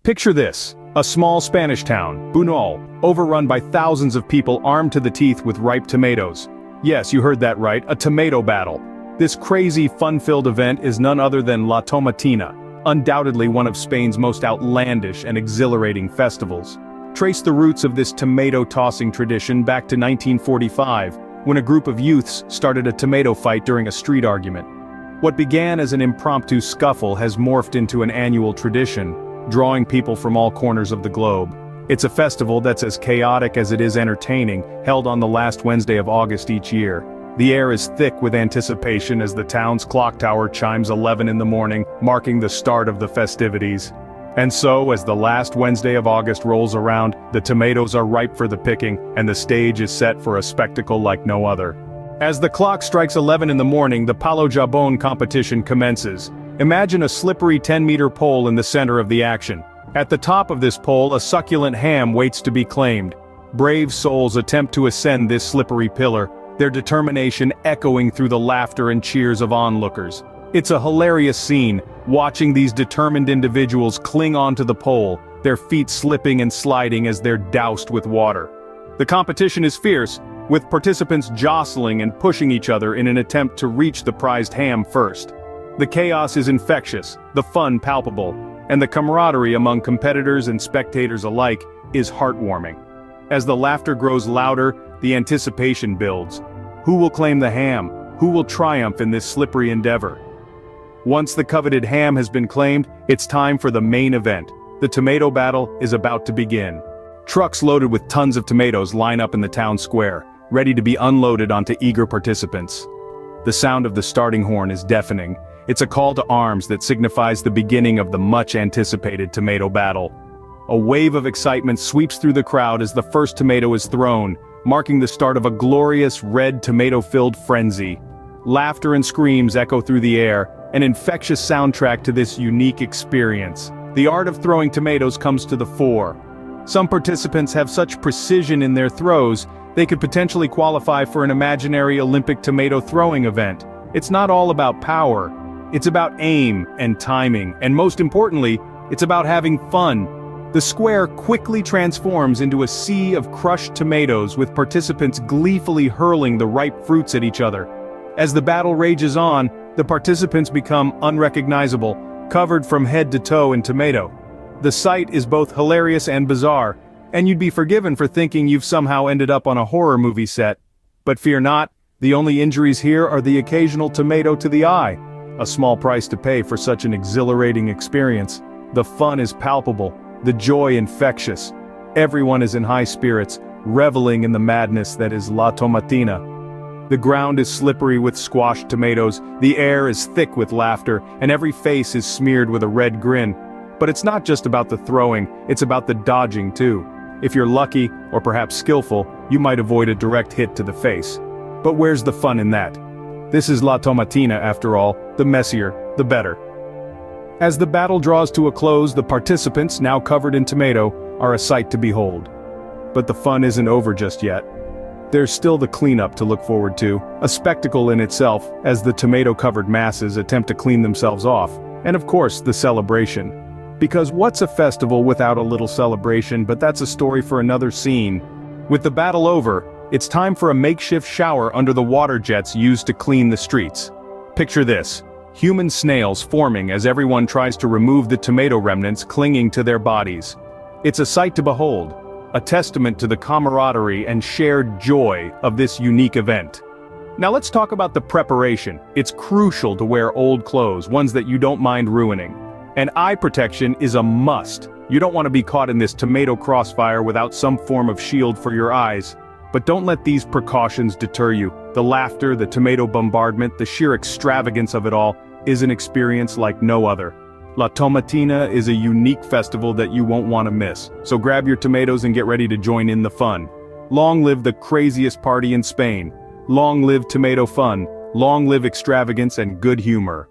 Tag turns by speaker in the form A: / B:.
A: Picture this, a small Spanish town, Buñol, overrun by thousands of people armed to the teeth with ripe tomatoes. Yes, you heard that right, a tomato battle. This crazy, fun-filled event is none other than La Tomatina, undoubtedly one of Spain's most outlandish and exhilarating festivals. Trace the roots of this tomato-tossing tradition back to 1945, when a group of youths started a tomato fight during a street argument. What began as an impromptu scuffle has morphed into an annual tradition, drawing people from all corners of the globe. It's a festival that's as chaotic as it is entertaining, held on the last Wednesday of August each year. The air is thick with anticipation as the town's clock tower chimes 11 in the morning, marking the start of the festivities. And so, as the last Wednesday of August rolls around, the tomatoes are ripe for the picking, and the stage is set for a spectacle like no other. As the clock strikes 11 in the morning, the palo jabon competition commences. Imagine a slippery 10-meter pole in the center of the action. At the top of this pole, a succulent ham waits to be claimed. Brave souls attempt to ascend this slippery pillar, their determination echoing through the laughter and cheers of onlookers. It's a hilarious scene, watching these determined individuals cling onto the pole, their feet slipping and sliding as they're doused with water. The competition is fierce, with participants jostling and pushing each other in an attempt to reach the prized ham first. The chaos is infectious, the fun palpable, and the camaraderie among competitors and spectators alike is heartwarming. As the laughter grows louder, the anticipation builds. Who will claim the ham? Who will triumph in this slippery endeavor? Once the coveted ham has been claimed, it's time for the main event. The tomato battle is about to begin. Trucks loaded with tons of tomatoes line up in the town square, ready to be unloaded onto eager participants. The sound of the starting horn is deafening. It's a call to arms that signifies the beginning of the much-anticipated tomato battle. A wave of excitement sweeps through the crowd as the first tomato is thrown, marking the start of a glorious red tomato-filled frenzy. Laughter and screams echo through the air, an infectious soundtrack to this unique experience. The art of throwing tomatoes comes to the fore. Some participants have such precision in their throws, they could potentially qualify for an imaginary Olympic tomato throwing event. It's not all about power. It's about aim and timing, and most importantly, it's about having fun. The square quickly transforms into a sea of crushed tomatoes with participants gleefully hurling the ripe fruits at each other. As the battle rages on, the participants become unrecognizable, covered from head to toe in tomato. The sight is both hilarious and bizarre, and you'd be forgiven for thinking you've somehow ended up on a horror movie set. But fear not, the only injuries here are the occasional tomato to the eye. A small price to pay for such an exhilarating experience. The fun is palpable, the joy infectious. Everyone is in high spirits, reveling in the madness that is La Tomatina. The ground is slippery with squashed tomatoes, the air is thick with laughter, and every face is smeared with a red grin. But it's not just about the throwing, it's about the dodging too. If you're lucky, or perhaps skillful, you might avoid a direct hit to the face. But where's the fun in that? This is La Tomatina after all, the messier, the better. As the battle draws to a close, the participants, now covered in tomato, are a sight to behold. But the fun isn't over just yet. There's still the cleanup to look forward to, a spectacle in itself, as the tomato-covered masses attempt to clean themselves off, and of course, the celebration. Because what's a festival without a little celebration? But that's a story for another scene. With the battle over, it's time for a makeshift shower under the water jets used to clean the streets. Picture this, human snails forming as everyone tries to remove the tomato remnants clinging to their bodies. It's a sight to behold, a testament to the camaraderie and shared joy of this unique event. Now let's talk about the preparation. It's crucial to wear old clothes, ones that you don't mind ruining. And eye protection is a must. You don't want to be caught in this tomato crossfire without some form of shield for your eyes. But don't let these precautions deter you. The laughter, the tomato bombardment, the sheer extravagance of it all is an experience like no other. La Tomatina is a unique festival that you won't want to miss. So grab your tomatoes and get ready to join in the fun. Long live the craziest party in Spain. Long live tomato fun. Long live extravagance and good humor.